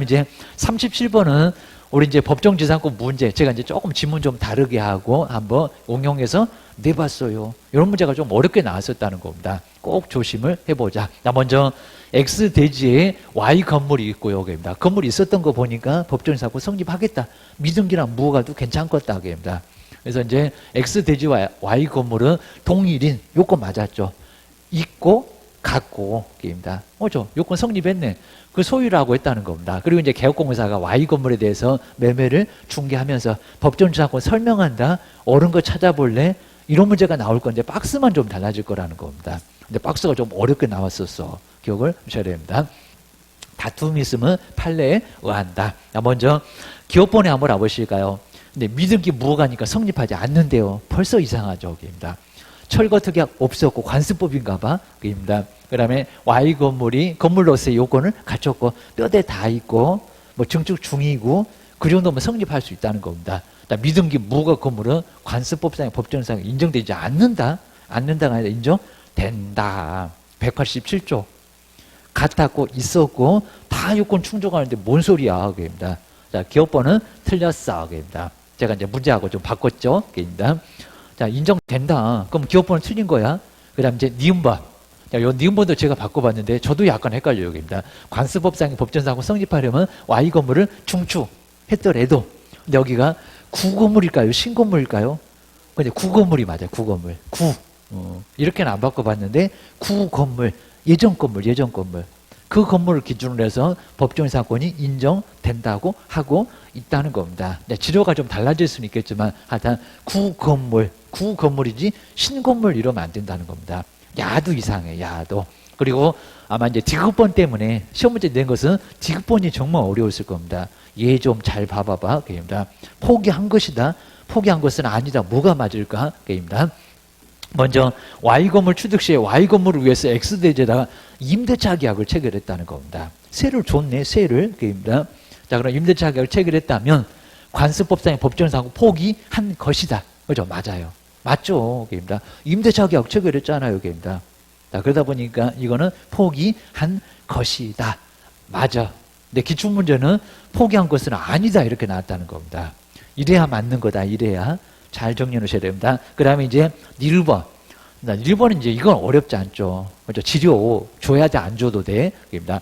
이제 37번은 우리 이제 법정지상권 문제, 제가 이제 조금 지문 좀 다르게 하고 한번 응용해서 내봤어요. 이런 문제가 좀 어렵게 나왔었다는 겁니다. 꼭 조심을 해보자. 자, 먼저 X 대지에 Y 건물이 있고요. 입니다. 건물이 있었던 거 보니까 법정지상권 성립하겠다. 미등기랑 무허가도 괜찮겠다. 입니다. 그래서 이제 X 대지와 Y 건물은 동일인 요건 맞았죠. 있고 갖고 입니다. 요건 성립했네. 그 소유라고 했다는 겁니다. 그리고 이제 개업공사가 Y 건물에 대해서 매매를 중개하면서 법정지상권 설명한다. 옳은 거 찾아볼래? 이런 문제가 나올 건데 박스만 좀 달라질 거라는 겁니다. 근데 박스가 좀 어렵게 나왔었어. 기억을 하셔야 됩니다. 다툼이 있으면 판례에 의한다. 먼저 기업본에 한번 와보실까요? 근데 미등기 무허가니까 성립하지 않는데요. 벌써 이상하죠. 입니다. 철거 특약 없었고 관습법인가 봐. 입니다. 그 다음에 Y 건물이 건물로서의 요건을 갖췄고 뼈대 다 있고 뭐 증축 중이고 그 정도면 성립할 수 있다는 겁니다. 미등기 무허가 건물은 관습법상의 법정상 인정되지 않는다. 않는다가 아니라 인정된다. 187조. 같았고 있었고 다 요건 충족하는데 뭔 소리야. 그입니다. 자, 기업번은 틀렸어. 그입니다. 제가 이제 문제하고 좀 바꿨죠. 그입니다. 자, 인정된다. 그럼 기업번은 틀린 거야. 그 다음 이제 니은번. 자, 요 니은번도 제가 바꿔봤는데 저도 약간 헷갈려요. 여기입니다. 관습법상의 법정상권 성립하려면 Y 건물을 중축했더라도 근데 여기가 구건물일까요? 신건물일까요? 근데 구건물이 맞아요. 구건물. 이렇게는 안 바꿔봤는데 구건물. 예전 건물. 그 건물을 기준으로 해서 법정지상권이 인정된다고 하고 있다는 겁니다. 지료가 좀 달라질 수는 있겠지만 하여튼 구건물이지 신건물 이러면 안 된다는 겁니다. 야도 이상해. 야도. 그리고 아마 이제 디귿번 때문에 시험 문제 낸 것은 디귿번이 정말 어려웠을 겁니다. 얘 좀 잘 봐봐봐. 그입니다. 포기한 것이다. 포기한 것은 아니다. 뭐가 맞을까? 그입니다. 먼저 Y 건물 취득 시에 Y 건물을 위해서 X 대지에다가 임대차 계약을 체결했다는 겁니다. 세를 줬네. 세를. 그입니다. 자, 그럼 임대차 계약을 체결했다면 관습법상의 법정상권 포기한 것이다. 그죠? 맞아요. 맞죠. 그입니다. 임대차 계약 체결했잖아요. 그입니다. 자, 그러다 보니까 이거는 포기한 것이다. 맞아. 근데 기출문제는 포기한 것은 아니다. 이렇게 나왔다는 겁니다. 이래야 맞는 거다. 이래야. 잘 정리해 놓으셔야 됩니다. 그 다음에 이제 1번. 1번은 이제 이건 어렵지 않죠. 그렇죠? 지료 줘야 돼, 안 줘도 돼. 입니다.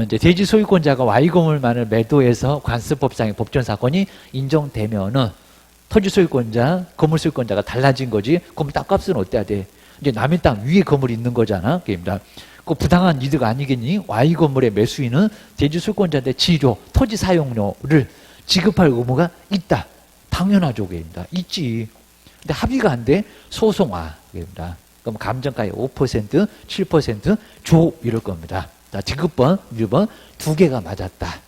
이제 대지 소유권자가 Y 건물만을 매도해서 관습법상의 법정사건이 인정되면은 토지 소유권자, 건물 소유권자가 달라진 거지. 그럼 땅값은 어때야 돼? 이제 남의 땅 위에 건물이 있는 거잖아. 입니다. 그 부당한 이득 아니겠니? Y 건물의 매수인은 대지 소유권자한테 지료, 토지 사용료를 지급할 의무가 있다. 당연하죠. 그입니다. 있지. 근데 합의가 안 돼. 소송화. 그입니다. 그럼 감정가의 5%, 7% 줘. 이럴 겁니다. 자, 디귿번, 1번 두 개가 맞았다.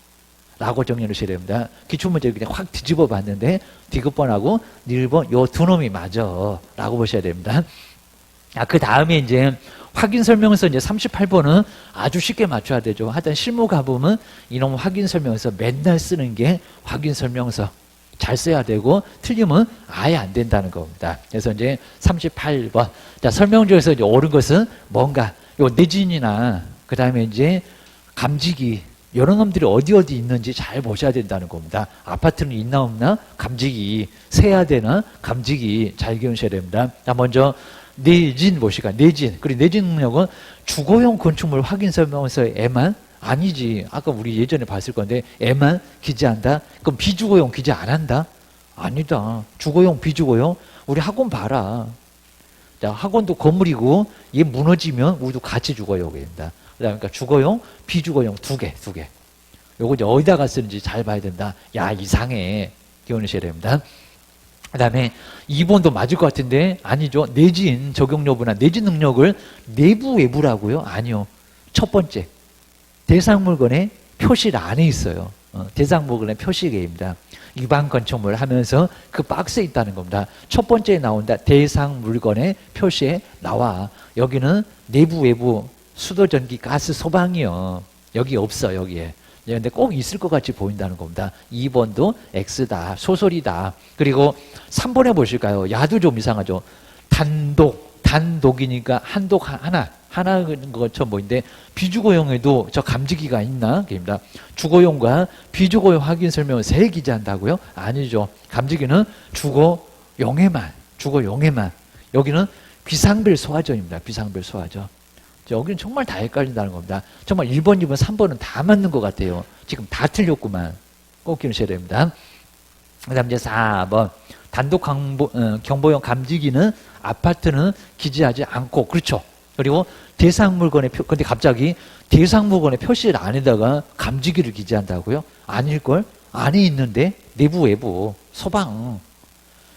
라고 정리해 주셔야 됩니다. 기출문제 그냥 확 뒤집어 봤는데 디귿번하고 1번 요 두 놈이 맞아. 라고 보셔야 됩니다. 그 다음에 이제 확인 설명서 이제 38번은 아주 쉽게 맞춰야 되죠. 하여튼 실무 가보면 이놈 확인 설명서 맨날 쓰는 게 확인 설명서. 잘 써야 되고 틀리면 아예 안 된다는 겁니다. 그래서 이제 38번. 자, 설명 중에서 이제 옳은 것은 뭔가 요 내진이나 그다음에 이제 감지기 이런 놈들이 어디 있는지 잘 보셔야 된다는 겁니다. 아파트는 있나 없나? 감지기 세야 되나? 감지기 잘 기억하셔야 됩니다. 자, 먼저 내진 보시까. 내진. 그리고 내진 능력은 주거용 건축물 확인 설명서에만 아니지. 아까 우리 예전에 봤을 건데 애만 기재한다? 그럼 비주거용 기재 안 한다? 아니다. 주거용, 비주거용. 우리 학원 봐라. 자, 학원도 건물이고 얘 무너지면 우리도 같이 죽어요. 그럽니다. 그러니까 주거용, 비주거용 두 개. 요거 이제 어디다가 쓰는지 잘 봐야 된다. 야, 이상해. 기억하셔야 됩니다. 그 다음에 2번도 맞을 것 같은데 아니죠. 내진 적용 여부나 내진 능력을 내부 외부라고요? 아니요. 첫 번째. 대상 물건의 표시 안에 있어요. 대상 물건의 표시계입니다. 위반 건축물 하면서 그 박스에 있다는 겁니다. 첫 번째에 나온다. 대상 물건의 표시에 나와. 여기는 내부 외부 수도 전기 가스 소방이요. 여기 없어. 여기에. 근데 꼭 있을 것 같이 보인다는 겁니다. 2번도 X다. 소설이다. 그리고 3번에 보실까요? 야도 좀 이상하죠. 단독 단독이니까 한독 하나인 것처럼 보이는데 비주거용에도 저 감지기가 있나? 그입니다. 주거용과 비주거용 확인 설명을 세 기재한다고요? 아니죠. 감지기는 주거용에만. 여기는 비상벨 소화전입니다. 비상벨 소화전. 여기는 정말 다 헷갈린다는 겁니다. 정말 1번, 2번, 3번은 다 맞는 것 같아요. 지금 다 틀렸구만. 꼭 기억하셔야 됩니다. 그 다음 이제 4번. 단독 경보용 감지기는 아파트는 기재하지 않고, 그렇죠. 그리고 대상 물건의 근데 갑자기 대상 물건의 표시를 안에다가 감지기를 기재한다고요? 아닐걸? 안에 있는데 내부 외부 소방.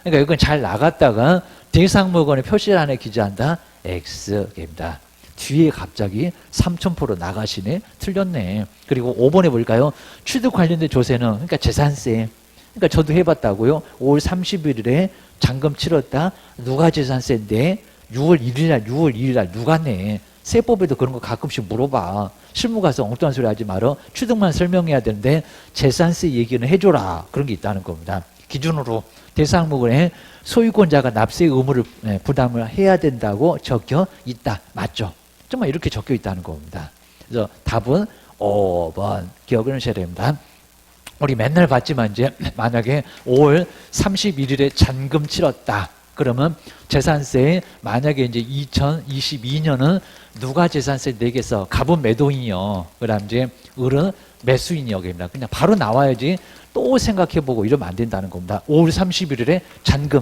그러니까 이건 잘 나갔다가 대상 물건의 표시를 안에 기재한다. X입니다. 뒤에 갑자기 3000% 나가시네. 틀렸네. 그리고 5번에 볼까요? 취득 관련된 조세는 그러니까 재산세. 그러니까 저도 해봤다고요. 5월 31일에 잔금 치렀다. 누가 재산세인데 6월 1일 날 누가 내? 세법에도 그런 거 가끔씩 물어봐. 실무 가서 엉뚱한 소리 하지 말어. 취득만 설명해야 되는데 재산세 얘기는 해줘라. 그런 게 있다는 겁니다. 기준으로 대상물건에 소유권자가 납세 의무를 부담을 해야 된다고 적혀 있다. 맞죠? 정말 이렇게 적혀 있다는 겁니다. 그래서 답은 5번 기억을 하셔야 됩니다. 우리 맨날 봤지만 이제 만약에 5월 31일에 잔금 치렀다. 그러면 재산세 만약에 이제 2022년은 누가 재산세 내겠어? 갑은 매도인이요. 그다음 이제 을은 매수인이요. 입니다. 그냥 바로 나와야지 또 생각해보고 이러면 안 된다는 겁니다. 5월 31일에 잔금.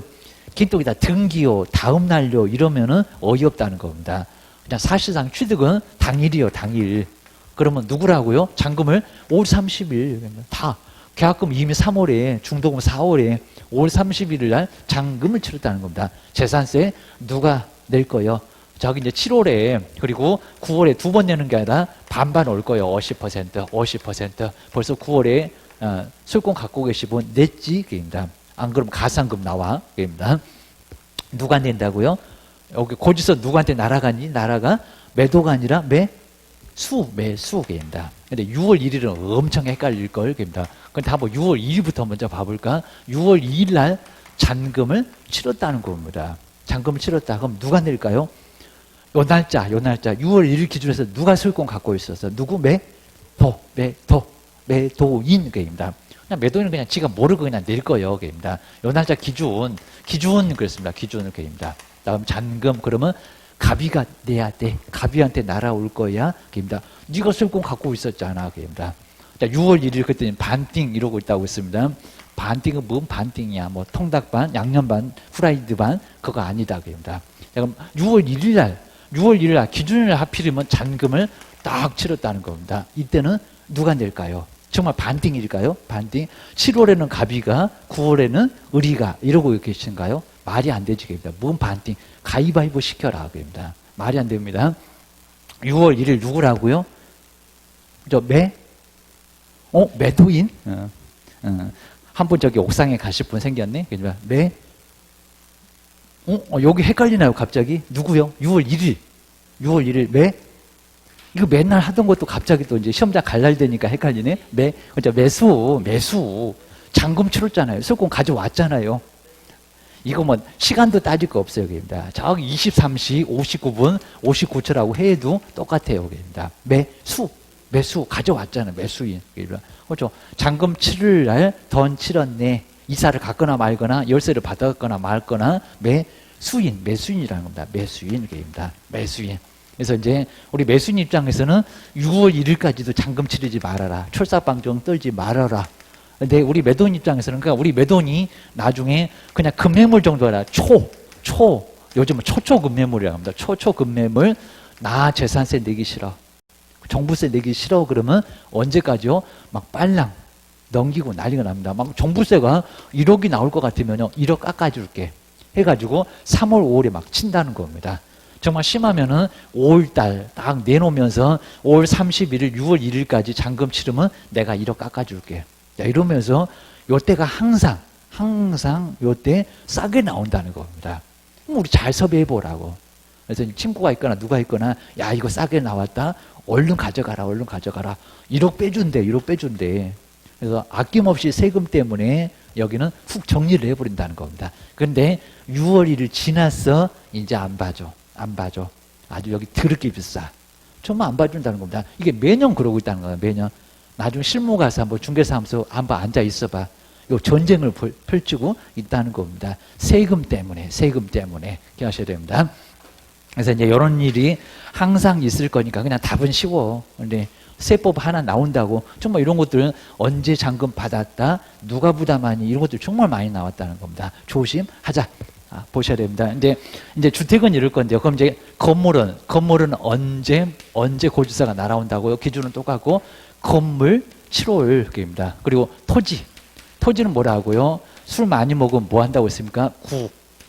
긴또기다 등기요. 다음 날요. 이러면은 어이없다는 겁니다. 그냥 사실상 취득은 당일이요. 당일. 그러면 누구라고요? 잔금을 5월 30일. 다. 계약금 이미 3월에, 중도금 4월에, 5월 31일 날 잔금을 치렀다는 겁니다. 재산세 누가 낼 거예요? 저기 이제 7월에, 그리고 9월에 두 번 내는 게 아니라 반반 올 거예요. 50%. 벌써 9월에 소유권 갖고 계신 분 냈지? 그입니다. 안 그러면 가산금 나와. 그입니다. 누가 낸다고요? 여기 고지서 누구한테 날아가니? 날아가 매도가 아니라 매수입니다. 근데 6월 1일은 엄청 헷갈릴걸. 그입니다. 근데 한번 6월 2일부터 먼저 봐볼까? 6월 2일 날 잔금을 치렀다는 겁니다. 잔금을 치렀다. 그럼 누가 낼까요? 요 날짜. 6월 1일 기준에서 누가 소유권 갖고 있었어? 누구? 매도인. 그입니다. 그냥 매도인은 그냥 지가 모르고 그냥 낼 거예요. 그입니다. 요 날짜 기준 그렇습니다. 기준을 그입니다. 다음 잔금. 그러면 갑이가 내야 돼. 갑이한테 날아올 거야. 그입니다. 네가 소유권 갖고 있었잖아. 그입니다. 자, 6월 1일 그때는 반띵 이러고 있다고 했습니다. 반띵은 뭔 반띵이야? 뭐 통닭반, 양념반, 후라이드반 그거 아니다. 그입니다. 자, 그럼 6월 1일 날 기준일 하필이면 잔금을 딱 치렀다는 겁니다. 이때는 누가 낼까요? 정말 반띵일까요? 반띵. 7월에는 갑이가, 9월에는 을이가 이러고 계신가요? 말이 안 되지. 그입니다. 뭔 반띵? 가위바위보 시켜라. 그입니다. 말이 안 됩니다. 6월 1일 누구라고요? 매도인? 한 분 저기 옥상에 가실 분 생겼네? 그러니까 여기 헷갈리나요, 갑자기? 누구요? 6월 1일, 이거 맨날 하던 것도 갑자기 또 이제 시험장 갈 날 되니까 헷갈리네? 매수. 잔금 치렀잖아요. 소유권 가져왔잖아요. 이거 뭐, 시간도 따질 거 없어요, 그입니다. 저기 23시 59분, 59초라고 해도 똑같아요, 그입니다. 매수 가져왔잖아요. 매수인. 그렇죠. 잔금 치를 날 던 치렀네. 이사를 갔거나 말거나 열쇠를 받았거나 말거나 매수인이라는 겁니다. 매수인입니다. 매수인. 그래서 이제 우리 매수인 입장에서는 6월 1일까지도 잔금 치르지 말아라. 철사방정 떨지 말아라. 근데 우리 매도인 입장에서는 그러니까 우리 매도인이 나중에 그냥 급매물 정도 하라. 요즘은 초초 급매물이라고 합니다. 초초 급매물 나 재산세 내기 싫어. 종부세 내기 싫어. 그러면 언제까지요? 막 빨랑 넘기고 난리가 납니다. 막 종부세가 1억이 나올 것 같으면요, 1억 깎아줄게 해가지고 3월, 5월에 막 친다는 겁니다. 정말 심하면은 5월달 딱 내놓으면서 5월 31일, 6월 1일까지 잔금 치르면 내가 1억 깎아줄게. 이러면서 요때가 항상 요때 싸게 나온다는 겁니다. 그럼 우리 잘 섭외해보라고. 그래서 친구가 있거나 누가 있거나 야 이거 싸게 나왔다. 얼른 가져가라. 1억 빼준대. 그래서 아낌없이 세금 때문에 여기는 훅 정리를 해버린다는 겁니다. 그런데 6월 1일 지났어 이제 안 봐줘. 안 봐줘. 아주 여기 더럽게 비싸. 정말 안 봐준다는 겁니다. 이게 매년 그러고 있다는 거예요. 매년. 나중에 실무 가서 한번 중개사무소 한번 앉아 있어봐. 요 전쟁을 펼치고 있다는 겁니다. 세금 때문에 기억하셔야 됩니다. 그래서 이제 이런 일이 항상 있을 거니까 그냥 답은 쉬워. 근데 세법 하나 나온다고 정말 이런 것들은 언제 잔금 받았다, 누가 부담하니 이런 것들 정말 많이 나왔다는 겁니다. 조심하자. 보셔야 됩니다. 이제 주택은 이럴 건데요. 그럼 이제 건물은 언제 고지서가 날아온다고요? 기준은 똑같고 건물 7월입니다. 그리고 토지는 뭐라고요? 술 많이 먹으면 뭐 한다고 했습니까?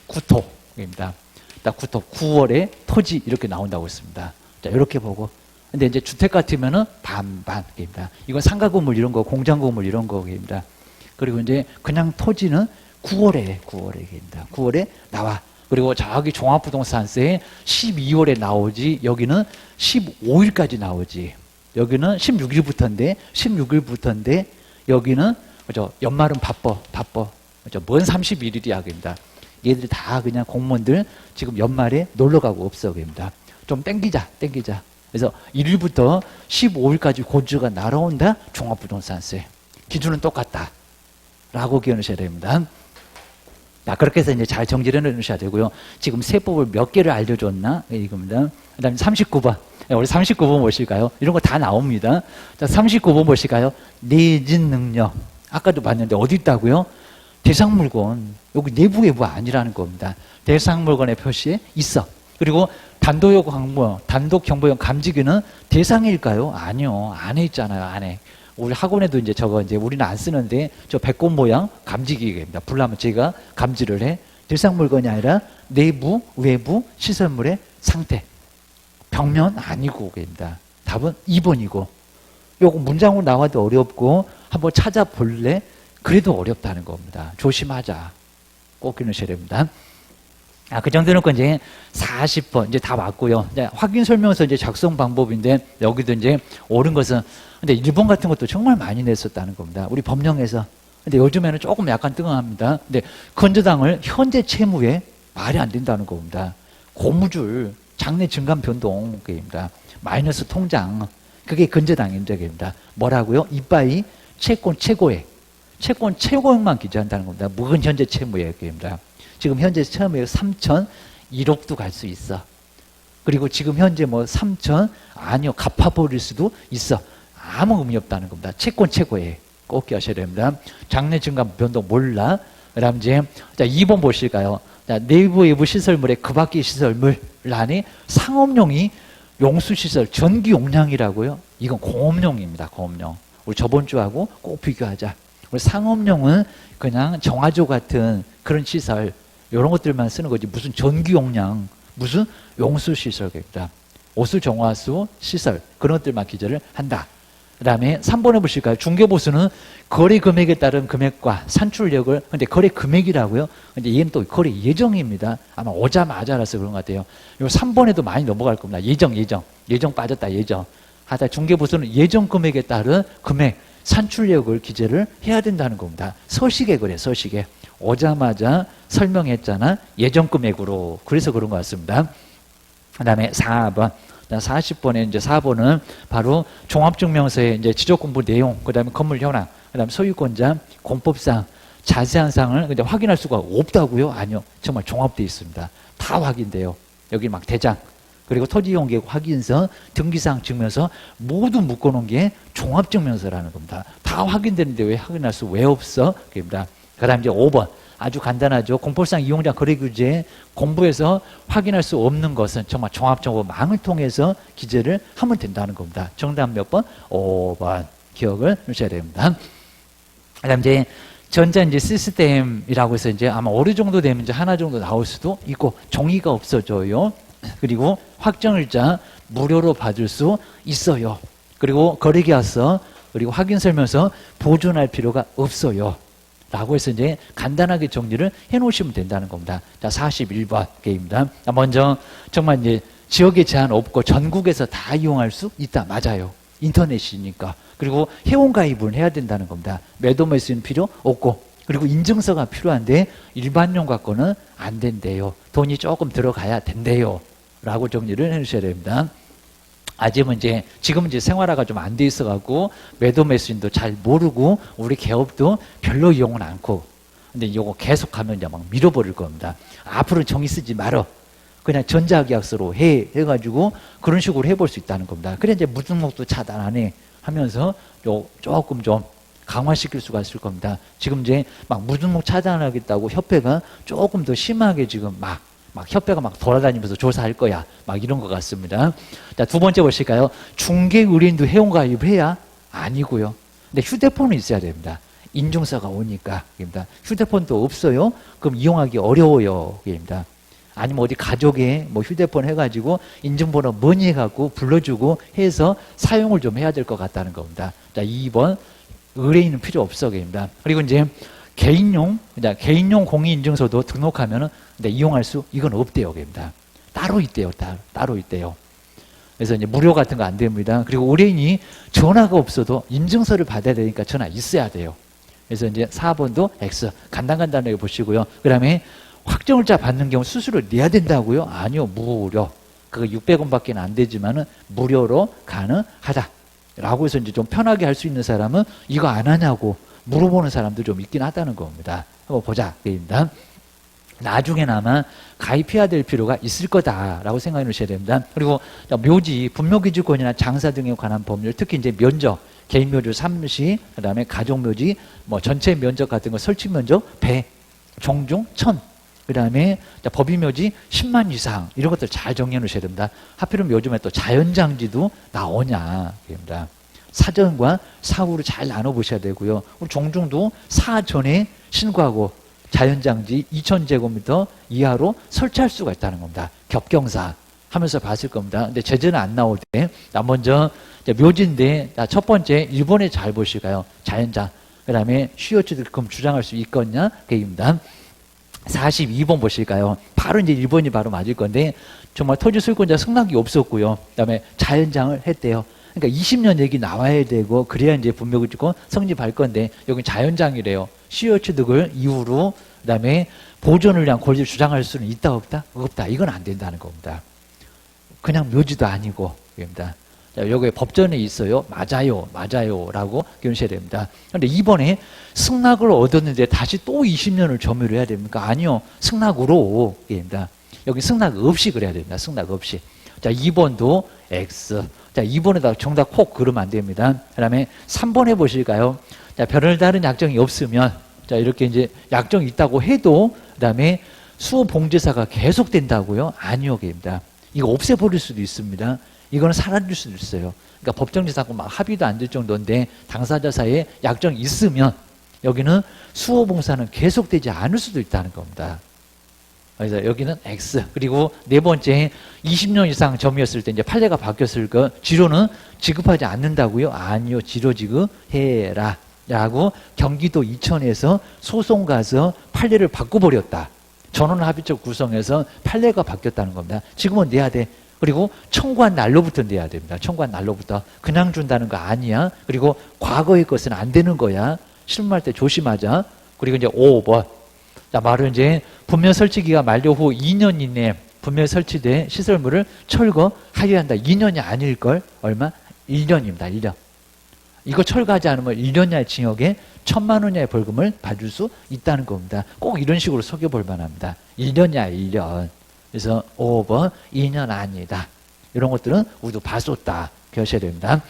구토입니다. 딱 구토 9월에 토지 이렇게 나온다고 했습니다. 자, 이렇게 보고. 근데 이제 주택 같으면은 반반입니다. 이건 상가 건물 이런 거, 공장 건물 이런 거입니다. 그리고 이제 그냥 토지는 9월에입니다. 9월에 나와. 그리고 저기 종합부동산세 12월에 나오지, 여기는 15일까지 나오지. 여기는 16일부터인데 여기는 그죠? 연말은 바빠. 그죠? 뭔 31일이야 그입니다. 얘들이 다 그냥 공무원들 지금 연말에 놀러 가고 없어 그입니다. 좀 땡기자. 그래서 1일부터 15일까지 고지가 날아온다. 종합부동산세 기준은 똑같다. 라고 기억하셔야 됩니다. 자, 그렇게 해서 이제 잘 정리를 해놓으셔야 되고요. 지금 세법을 몇 개를 알려줬나? 이겁니다. 그 다음에 39번. 우리 39번 보실까요? 이런 거 다 나옵니다. 자, 39번 보실까요? 내진 능력. 아까도 봤는데 어디 있다고요? 대상 물건. 여기 내부 외부 아니라는 겁니다. 대상 물건의 표시에 있어. 그리고 단독 경보용 감지기는 대상일까요? 아니요. 안에 있잖아요. 안에. 우리 학원에도 이제 저거 이제 우리는 안 쓰는데 저 배꼽 모양 감지기입니다. 불나면 제가 감지를 해. 대상 물건이 아니라 내부, 외부 시설물의 상태. 벽면 아니고 입니다. 답은 2번이고. 요거 문장으로 나와도 어렵고 한번 찾아볼래? 그래도 어렵다는 겁니다. 조심하자. 꼭 기억하셔야 됩니다. 그 정도는 이제 40번 이제 다 맞고요. 이제 확인 설명서 이제 작성 방법인데 여기도 이제 옳은 것은 근데 일본 같은 것도 정말 많이 냈었다는 겁니다. 우리 법령에서. 근데 요즘에는 조금 약간 뜨거합니다. 근데 건저당을 현재 채무에 말이 안 된다는 겁니다. 고무줄, 장래 증감 변동입니다. 마이너스 통장. 그게 건저당 인적입니다. 뭐라고요? 이빠이 채권 최고액. 채권 최고액만 기재한다는 겁니다. 무건 현재 채무액입니다. 지금 현재 채무액 3,001억도 갈 수 있어. 그리고 지금 현재 뭐 3천 아니요 갚아버릴 수도 있어. 아무 의미 없다는 겁니다. 채권 최고액 꼭 기억하셔야 됩니다. 장래 증감 변동 몰라. 그다음 이제 자 2번 보실까요? 자, 내부 외부 시설물의 그 밖의 시설물 안에 상업용이 용수시설 전기 용량이라고요. 이건 공업용입니다. 공업용. 우리 저번 주하고 꼭 비교하자. 우리 상업용은 그냥 정화조 같은 그런 시설 이런 것들만 쓰는 거지 무슨 전기 용량 무슨 용수 시설입니다. 오수 정화수 시설 그런 것들만 기재를 한다. 그 다음에 3번에 보실까요? 중개보수는 거래 금액에 따른 금액과 산출력을 근데 거래 금액이라고요. 근데 얘는 또 거래 예정입니다. 아마 오자마자라서 그런 것 같아요. 요 3번에도 많이 넘어갈 겁니다. 예정 빠졌다. 예정 하다 중개보수는 예정 금액에 따른 금액 산출력을 기재를 해야 된다는 겁니다. 서식에 그래. 서식에 오자마자 설명했잖아. 예정 금액으로. 그래서 그런 것 같습니다. 그 다음에 4번. 40번에 이제 4번은 바로 종합증명서의 이제 지적공부 내용, 그 다음에 건물 현황, 그 다음에 소유권자, 공법상 자세한 사항을 근데 확인할 수가 없다고요? 아니요. 정말 종합되어 있습니다. 다 확인돼요. 여기 막 대장, 그리고 토지이용계획 확인서, 등기사항 증명서 모두 묶어놓은 게 종합증명서라는 겁니다. 다 확인되는데 왜 확인할 수 왜 없어? 그입니다. 그 다음 이제 5번. 아주 간단하죠. 공법상 이용자 거래규제 공부에서 확인할 수 없는 것은 정말 종합정보망을 통해서 기재를 하면 된다는 겁니다. 정답 몇 번? 5번. 기억을 하셔야 됩니다. 그 다음 이제 전자 이제 시스템이라고 해서 이제 아마 어느 정도 되면 이제 하나 정도 나올 수도 있고 종이가 없어져요. 그리고 확정일자 무료로 받을 수 있어요. 그리고 거래계약서 그리고 확인설명서 보존할 필요가 없어요. 라고 해서 이제 간단하게 정리를 해 놓으시면 된다는 겁니다. 자, 41번 게임입니다. 먼저 정말 이제 지역에 제한 없고 전국에서 다 이용할 수 있다. 맞아요. 인터넷이니까. 그리고 회원가입을 해야 된다는 겁니다. 매도매수는 필요 없고 그리고 인증서가 필요한데 일반용 갖고는 안 된대요. 돈이 조금 들어가야 된대요. 라고 정리를 해주셔야 됩니다. 지금은 이제 생활화가 좀 안 돼 있어갖고 매도 매수인도 잘 모르고 우리 개업도 별로 이용은 않고 근데 이거 계속하면 이제 막 밀어버릴 겁니다. 앞으로 정의 쓰지 말어. 그냥 전자계약서로 해가지고 그런 식으로 해볼 수 있다는 겁니다. 그래 이제 무등록도 차단하네 하면서 조금 좀 강화시킬 수가 있을 겁니다. 지금 이제 막 무등록 차단하겠다고 협회가 조금 더 심하게 지금 막 협회가 막 돌아다니면서 조사할 거야. 막 이런 것 같습니다. 자, 두 번째 보실까요? 중개 의뢰인도 회원가입을 해야? 아니고요. 근데 휴대폰은 있어야 됩니다. 인증서가 오니까. 휴대폰도 없어요? 그럼 이용하기 어려워요. 입니다. 아니면 어디 가족에 뭐 휴대폰 해가지고 인증번호 뭐니 해갖고 불러주고 해서 사용을 좀 해야 될 것 같다는 겁니다. 자, 2번. 의뢰인은 필요 없어. 입니다. 그리고 이제 개인용 공인인증서도 등록하면은 이용할 수, 이건 없대요. 입니다. 따로 있대요. 따로 있대요. 그래서 이제 무료 같은 거 안 됩니다. 그리고 의뢰인이 전화가 없어도 인증서를 받아야 되니까 전화 있어야 돼요. 그래서 이제 4번도 X. 간단하게 보시고요. 그 다음에 확정을자 받는 경우 수수료 내야 된다고요? 아니요. 무료. 그거 600원밖에 안 되지만은 무료로 가능하다. 라고 해서 이제 좀 편하게 할 수 있는 사람은 이거 안 하냐고 물어보는 사람도 좀 있긴 하다는 겁니다. 한번 보자. 나중에나마 가입해야 될 필요가 있을 거다라고 생각해 놓으셔야 됩니다. 그리고 묘지, 분묘기지권이나 장사 등에 관한 법률, 특히 이제 면적, 개인 묘지 3시, 그 다음에 가족 묘지, 뭐 전체 면적 같은 거, 설치 면적 100, 종중 1000, 그 다음에 법인 묘지 10만 이상, 이런 것들 잘 정리해 놓으셔야 됩니다. 하필이면 요즘에 또 자연장지도 나오냐. 입니다. 사전과 사후를 잘 나눠보셔야 되고요. 우리 종중도 사전에 신고하고 자연장지 2000제곱미터 이하로 설치할 수가 있다는 겁니다. 겹경사 하면서 봤을 겁니다. 근데 제재는 안 나올 때, 먼저 묘지인데, 첫 번째 1번에 잘 보실까요? 자연장. 그 다음에 시효치도 그럼 주장할 수 있겠냐? 그입니다. 42번 보실까요? 바로 이제 1번이 바로 맞을 건데, 정말 토지 소유권자 승낙이 없었고요. 그 다음에 자연장을 했대요. 그러니까 20년 얘기 나와야 되고, 그래야 이제 분묘기지권 성립할 건데, 여기 자연장이래요. 시효취득을 이후로, 그 다음에 보존을 위한 권리를 주장할 수는 있다, 없다? 없다. 이건 안 된다는 겁니다. 그냥 묘지도 아니고, 입니다. 자, 여기 법전에 있어요. 맞아요. 라고 기억하셔야 됩니다. 그런데 이번에 승낙을 얻었는데 다시 또 20년을 점유를 해야 됩니까? 아니요. 승낙으로, 입니다. 여기 승낙 없이 그래야 됩니다. 승낙 없이. 자, 2번도 X. 자, 2번에다 정답 콕 그러면 안 됩니다. 그 다음에 3번 해보실까요? 자, 별다른 약정이 없으면, 자, 이렇게 이제 약정이 있다고 해도, 그 다음에 수호봉제사가 계속된다고요? 아니요, 입니다. 이거 없애버릴 수도 있습니다. 이거는 사라질 수도 있어요. 그러니까 법정지사하고 막 합의도 안 될 정도인데, 당사자 사이에 약정이 있으면, 여기는 수호봉사는 계속되지 않을 수도 있다는 겁니다. 그래서 여기는 X. 그리고 네 번째, 20년 이상 점유했을 때 이제 판례가 바뀌었을 거, 지료는 지급하지 않는다고요? 아니요, 지료 지급해라. 라고 경기도 이천에서 소송 가서 판례를 바꿔버렸다. 전원 합의적 구성해서 판례가 바뀌었다는 겁니다. 지금은 내야 돼. 그리고 청구한 날로부터 내야 됩니다. 청구한 날로부터. 그냥 준다는 거 아니야. 그리고 과거의 것은 안 되는 거야. 실무할 때 조심하자. 그리고 이제 5번. 자, 말은 이제 분묘 설치기가 만료 후 2년 이내에 분묘 설치된 시설물을 철거하여야 한다. 2년이 아닐걸? 얼마? 1년입니다. 1년. 이거 철거하지 않으면 1년 이하의 징역에 1000만 원 이하의 벌금을 받을 수 있다는 겁니다. 꼭 이런 식으로 속여볼 만합니다. 1년 이하 1년. 그래서 5번 2년 아니다. 이런 것들은 모두 봤었다. 기억하셔야 됩니다.